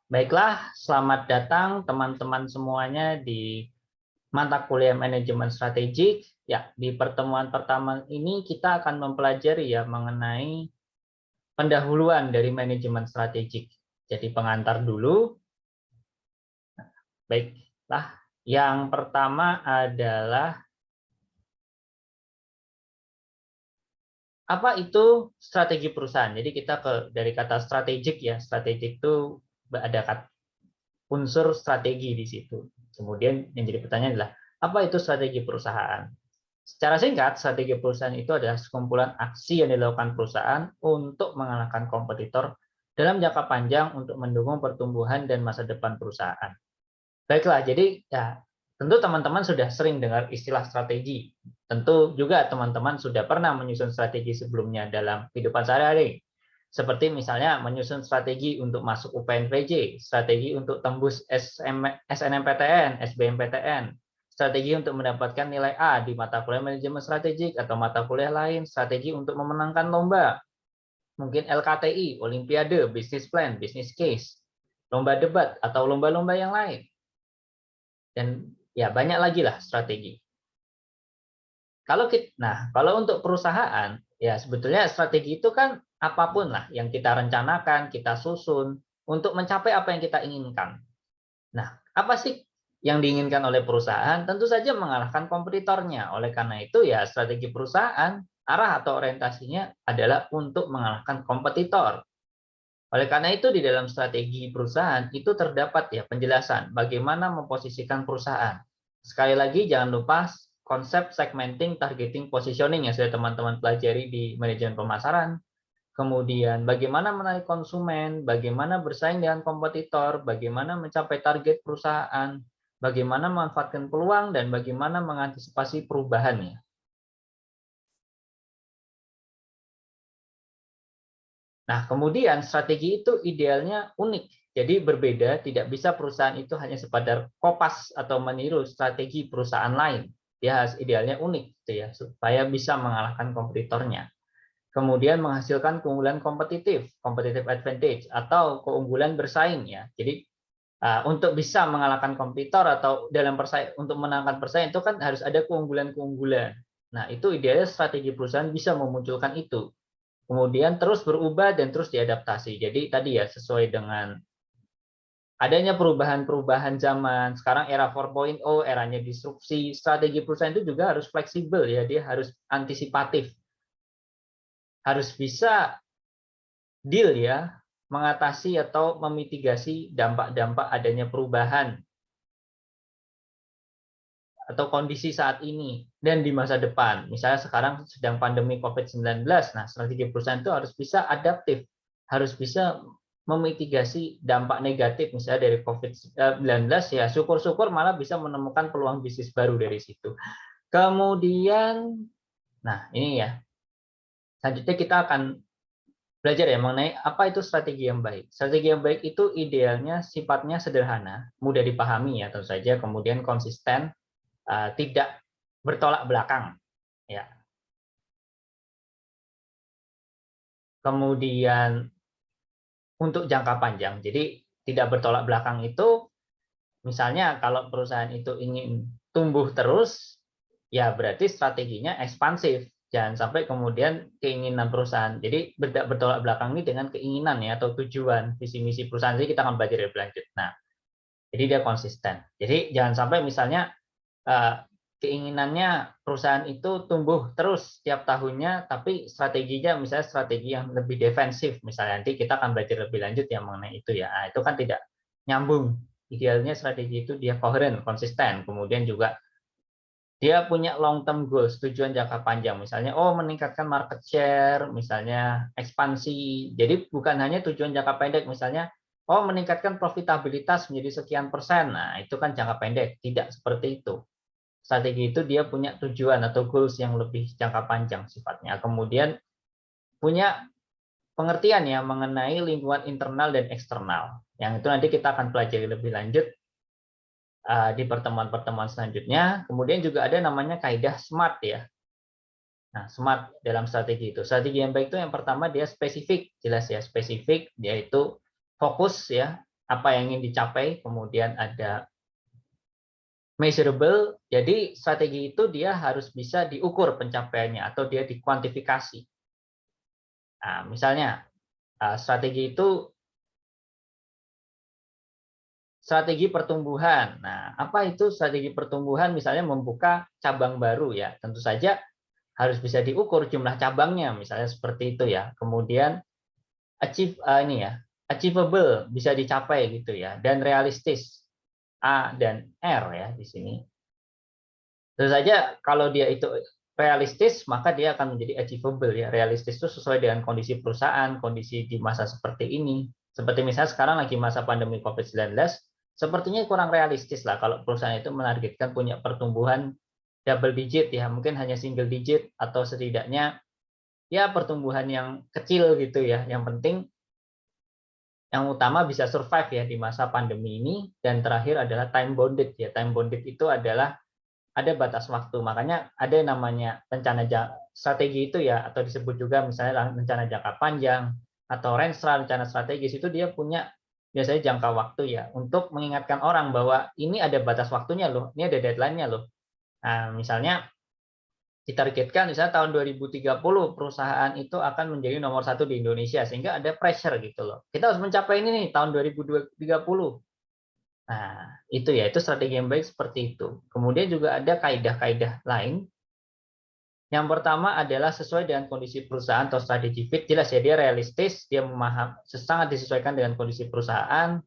Baiklah, selamat datang teman-teman semuanya di mata kuliah manajemen strategik. Ya, di pertemuan pertama ini kita akan mempelajari ya mengenai pendahuluan dari manajemen strategik. Jadi pengantar dulu. Baiklah, yang pertama adalah apa itu strategi perusahaan. Jadi kita dari kata strategik ya, strategik itu ada unsur strategi di situ. Kemudian yang jadi pertanyaan adalah apa itu strategi perusahaan? Secara singkat, strategi perusahaan itu adalah sekumpulan aksi yang dilakukan perusahaan untuk mengalahkan kompetitor dalam jangka panjang untuk mendukung pertumbuhan dan masa depan perusahaan. Baiklah, jadi ya tentu teman-teman sudah sering dengar istilah strategi. Tentu juga teman-teman sudah pernah menyusun strategi sebelumnya dalam kehidupan sehari-hari. Seperti misalnya menyusun strategi untuk masuk UPNPJ, strategi untuk tembus SNMPTN, SBMPTN, strategi untuk mendapatkan nilai A di mata kuliah manajemen strategik atau mata kuliah lain, strategi untuk memenangkan lomba, mungkin LKTI, Olimpiade, Business Plan, Business Case, lomba debat, atau lomba-lomba yang lain. Dan ya banyak lagi lah strategi. Kalau untuk perusahaan, ya sebetulnya strategi itu kan apapun lah yang kita rencanakan, kita susun untuk mencapai apa yang kita inginkan. Nah, apa sih yang diinginkan oleh perusahaan? Tentu saja mengalahkan kompetitornya. Oleh karena itu ya strategi perusahaan, arah atau orientasinya adalah untuk mengalahkan kompetitor. Oleh karena itu di dalam strategi perusahaan itu terdapat ya penjelasan bagaimana memposisikan perusahaan. Sekali lagi jangan lupa konsep segmenting, targeting, positioning yang sudah teman-teman pelajari di manajemen pemasaran. Kemudian bagaimana menarik konsumen, bagaimana bersaing dengan kompetitor, bagaimana mencapai target perusahaan, bagaimana memanfaatkan peluang, dan bagaimana mengantisipasi perubahannya. Nah, kemudian strategi itu idealnya unik. Jadi berbeda, tidak bisa perusahaan itu hanya sekadar kopas atau meniru strategi perusahaan lain. Dia harus idealnya unik, gitu ya, supaya bisa mengalahkan kompetitornya. Kemudian menghasilkan keunggulan kompetitif, competitive advantage, atau keunggulan bersaing ya. Jadi untuk bisa mengalahkan kompetitor atau dalam persaing untuk menangkan persaingan itu kan harus ada keunggulan-keunggulan. Nah, itu idealnya strategi perusahaan bisa memunculkan itu. Kemudian terus berubah dan terus diadaptasi. Jadi tadi ya sesuai dengan adanya perubahan-perubahan zaman. Sekarang era 4.0, eranya disrupsi. Strategi perusahaan itu juga harus fleksibel ya, dia harus antisipatif. Harus bisa deal ya, mengatasi atau memitigasi dampak-dampak adanya perubahan atau kondisi saat ini dan di masa depan. Misalnya sekarang sedang pandemi COVID-19, nah strategi perusahaan itu harus bisa adaptif, harus bisa memitigasi dampak negatif misalnya dari COVID-19 ya syukur-syukur malah bisa menemukan peluang bisnis baru dari situ. Kemudian, nah ini ya, selanjutnya kita akan belajar ya mengenai apa itu strategi yang baik. Strategi yang baik itu idealnya sifatnya sederhana, mudah dipahami ya tentu saja, kemudian konsisten, tidak bertolak belakang ya. Kemudian untuk jangka panjang. Jadi tidak bertolak belakang itu misalnya kalau perusahaan itu ingin tumbuh terus ya berarti strateginya ekspansif. Jangan sampai kemudian keinginan perusahaan. Jadi bertolak belakang ini dengan keinginan ya atau tujuan visi misi perusahaan. Jadi kita akan belajar lebih lanjut. Nah, jadi dia konsisten. Jadi jangan sampai misalnya keinginannya perusahaan itu tumbuh terus setiap tahunnya, tapi strateginya misalnya strategi yang lebih defensif, misalnya nanti kita akan belajar lebih lanjut yang mengenai itu ya. Nah, itu kan tidak nyambung. Idealnya strategi itu dia koheren, konsisten, kemudian juga dia punya long term goals, tujuan jangka panjang, misalnya meningkatkan market share, misalnya ekspansi. Jadi bukan hanya tujuan jangka pendek, misalnya meningkatkan profitabilitas menjadi sekian persen. Nah, itu kan jangka pendek, tidak seperti itu. Strategi itu dia punya tujuan atau goals yang lebih jangka panjang sifatnya. Kemudian punya pengertian ya mengenai lingkungan internal dan eksternal. Yang itu nanti kita akan pelajari lebih lanjut di pertemuan-pertemuan selanjutnya. Kemudian juga ada namanya kaidah SMART ya. Nah, SMART dalam strategi itu. Strategi yang baik itu yang pertama dia spesifik, jelas ya, spesifik, yaitu fokus ya, apa yang ingin dicapai, kemudian ada measurable. Jadi strategi itu dia harus bisa diukur pencapaiannya atau dia dikuantifikasi. Nah, misalnya strategi itu strategi pertumbuhan. Nah, apa itu strategi pertumbuhan? Misalnya membuka cabang baru ya. Tentu saja harus bisa diukur jumlah cabangnya, misalnya seperti itu ya. Kemudian ini ya, achievable bisa dicapai gitu ya, dan realistis A dan R ya di sini. Tentu saja kalau dia itu realistis, maka dia akan menjadi achievable ya. Realistis itu sesuai dengan kondisi perusahaan, kondisi di masa seperti ini. Seperti misalnya sekarang lagi masa pandemi COVID-19, sepertinya kurang realistis lah kalau perusahaan itu menargetkan punya pertumbuhan double digit ya, mungkin hanya single digit atau setidaknya ya pertumbuhan yang kecil gitu ya. Yang penting yang utama bisa survive ya di masa pandemi ini. Dan terakhir adalah time bounded ya. Time bounded itu adalah ada batas waktu. Makanya ada yang namanya rencana strategi itu ya, atau disebut juga misalnya rencana jangka panjang atau Renstra, rencana strategis, itu dia punya biasanya jangka waktu ya untuk mengingatkan orang bahwa ini ada batas waktunya loh, ini ada deadline-nya loh. Nah, misalnya ditargetkan misalnya tahun 2030 perusahaan itu akan menjadi nomor 1 di Indonesia, sehingga ada pressure gitu loh. Kita harus mencapai ini nih tahun 2030. Nah, itu strategi yang baik seperti itu. Kemudian juga ada kaidah-kaidah lain. Yang pertama adalah sesuai dengan kondisi perusahaan atau strategi fit. Jelas ya, dia realistis, dia sangat disesuaikan dengan kondisi perusahaan,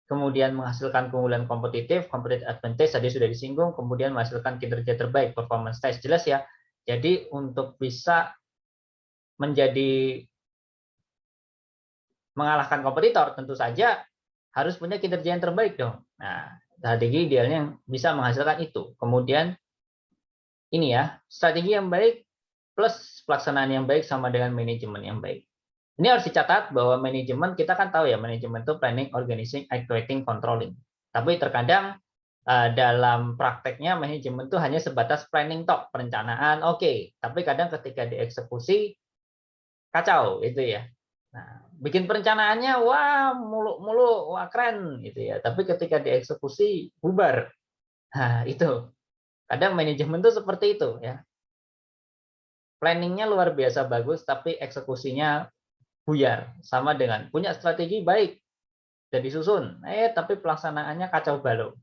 kemudian menghasilkan keunggulan kompetitif, competitive advantage tadi sudah disinggung, kemudian menghasilkan kinerja terbaik, performance test. Jelas ya. Jadi untuk bisa menjadi mengalahkan kompetitor, tentu saja harus punya kinerja yang terbaik dong. Nah, strategi idealnya bisa menghasilkan itu. Kemudian ini ya, strategi yang baik plus pelaksanaan yang baik sama dengan manajemen yang baik. Ini harus dicatat bahwa manajemen, kita kan tahu ya, manajemen itu planning, organizing, actuating, controlling. Tapi terkadang dalam prakteknya manajemen itu hanya sebatas planning tok, perencanaan oke. Tapi kadang ketika dieksekusi kacau itu ya. Nah, bikin perencanaannya wah muluk-muluk, wah keren gitu ya. Tapi ketika dieksekusi bubar. Nah, itu. Kadang manajemen itu seperti itu ya. Planningnya luar biasa bagus, tapi eksekusinya buyar. Sama dengan punya strategi baik dan disusun, tapi pelaksanaannya kacau balau.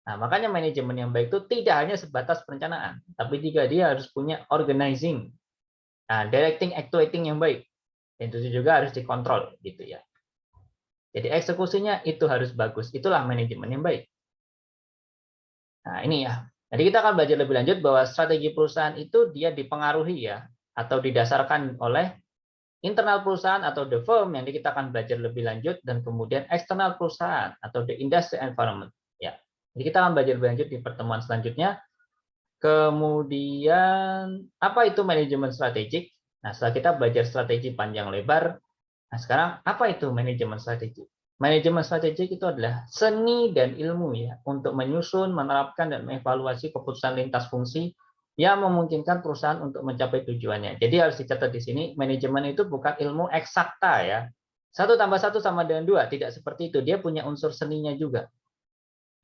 Nah, makanya manajemen yang baik itu tidak hanya sebatas perencanaan, tapi juga dia harus punya organizing, directing, actuating yang baik. Dan itu juga harus dikontrol gitu ya. Jadi eksekusinya itu harus bagus. Itulah manajemen yang baik. Nah, ini ya. Jadi kita akan belajar lebih lanjut bahwa strategi perusahaan itu dia dipengaruhi ya, atau didasarkan oleh internal perusahaan atau the firm, yang kita akan belajar lebih lanjut, dan kemudian eksternal perusahaan atau the industry environment. Ya. Jadi kita akan belajar lebih lanjut di pertemuan selanjutnya. Kemudian apa itu manajemen strategik? Nah, setelah kita belajar strategi panjang lebar, nah sekarang apa itu manajemen strategik? Manajemen strategik itu adalah seni dan ilmu ya untuk menyusun, menerapkan, dan mengevaluasi keputusan lintas fungsi yang memungkinkan perusahaan untuk mencapai tujuannya. Jadi harus dicatat di sini, manajemen itu bukan ilmu eksakta ya. 1+1 sama dengan 2, tidak seperti itu. Dia punya unsur seninya juga.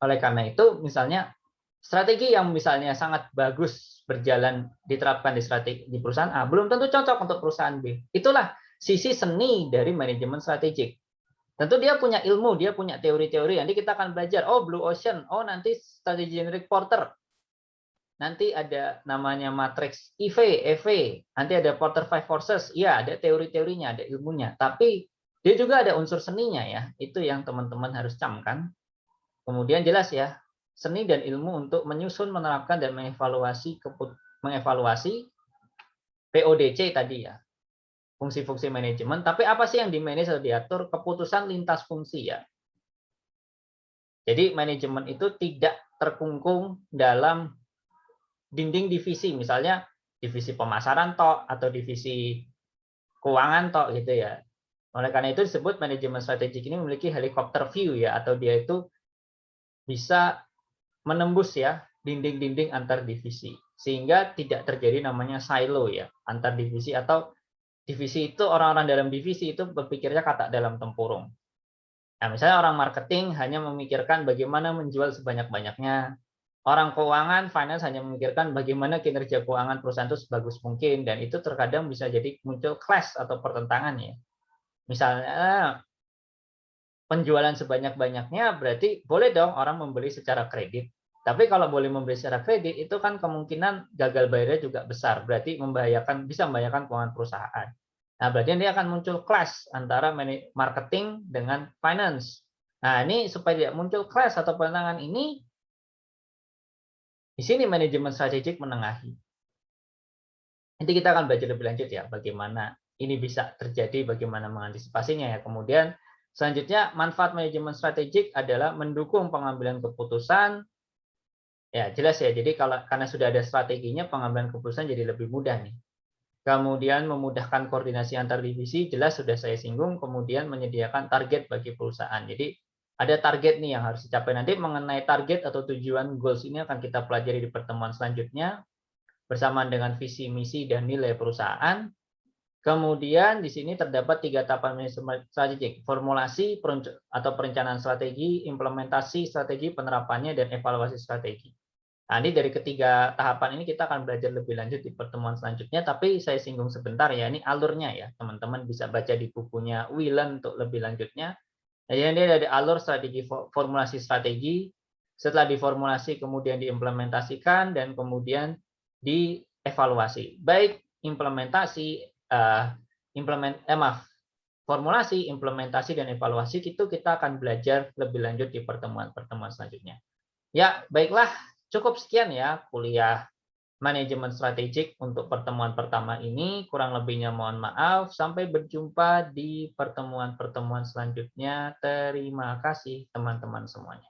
Oleh karena itu, misalnya strategi yang misalnya sangat bagus berjalan diterapkan di perusahaan A belum tentu cocok untuk perusahaan B. Itulah sisi seni dari manajemen strategik. Tentu dia punya ilmu, dia punya teori-teori. Nanti kita akan belajar, oh Blue Ocean, oh nanti strategi generic Porter. Nanti ada namanya matrix EV, EV, nanti ada Porter Five Forces. Iya, ada teori-teorinya, ada ilmunya. Tapi dia juga ada unsur seninya ya. Itu yang teman-teman harus camkan. Kemudian jelas ya, seni dan ilmu untuk menyusun, menerapkan, dan mengevaluasi PODC tadi ya, fungsi-fungsi manajemen. Tapi apa sih yang di-manage atau diatur? Keputusan lintas fungsi ya. Jadi manajemen itu tidak terkungkung dalam dinding divisi, misalnya divisi pemasaran tok atau divisi keuangan tok gitu ya. Oleh karena itu disebut manajemen strategik ini memiliki helikopter view ya, atau dia itu bisa menembus ya dinding-dinding antar divisi, sehingga tidak terjadi namanya silo ya antar divisi, atau divisi itu orang-orang dalam divisi itu berpikirnya kata dalam tempurung. Nah, misalnya orang marketing hanya memikirkan bagaimana menjual sebanyak-banyaknya. Orang keuangan, finance hanya memikirkan bagaimana kinerja keuangan perusahaan itu sebagus mungkin, dan itu terkadang bisa jadi muncul clash atau pertentangan ya. Misalnya penjualan sebanyak-banyaknya berarti boleh dong orang membeli secara kredit. Tapi kalau boleh membeli secara kredit itu kan kemungkinan gagal bayarnya juga besar. Berarti bisa membahayakan keuangan perusahaan. Nah, berarti dia akan muncul clash antara marketing dengan finance. Nah, ini supaya tidak muncul clash atau pertentangan ini, di sini manajemen strategik menengahi. Nanti kita akan belajar lebih lanjut ya, bagaimana ini bisa terjadi, bagaimana mengantisipasinya ya. Kemudian selanjutnya, manfaat manajemen strategik adalah mendukung pengambilan keputusan. Ya, jelas ya. Jadi karena sudah ada strateginya, pengambilan keputusan jadi lebih mudah nih. Kemudian memudahkan koordinasi antar divisi, jelas sudah saya singgung. Kemudian menyediakan target bagi perusahaan. Jadi ada target nih yang harus dicapai. Nanti mengenai target atau tujuan goals ini akan kita pelajari di pertemuan selanjutnya bersamaan dengan visi, misi, dan nilai perusahaan. Kemudian di sini terdapat 3 tahapan manajemen strategik: formulasi atau perencanaan strategi, implementasi strategi, penerapannya, dan evaluasi strategi. Nah, ini dari ketiga tahapan ini kita akan belajar lebih lanjut di pertemuan selanjutnya, tapi saya singgung sebentar ya, ini alurnya ya, teman-teman bisa baca di bukunya Wilen untuk lebih lanjutnya. Nah, jadi ini ada alur strategi, formulasi strategi, setelah diformulasi kemudian diimplementasikan, dan kemudian dievaluasi. Baik implementasi, formulasi, implementasi, dan evaluasi itu kita akan belajar lebih lanjut di pertemuan-pertemuan selanjutnya. Ya, baiklah, cukup sekian ya kuliah manajemen strategik untuk pertemuan pertama ini. Kurang lebihnya mohon maaf. Sampai berjumpa di pertemuan-pertemuan selanjutnya. Terima kasih teman-teman semuanya.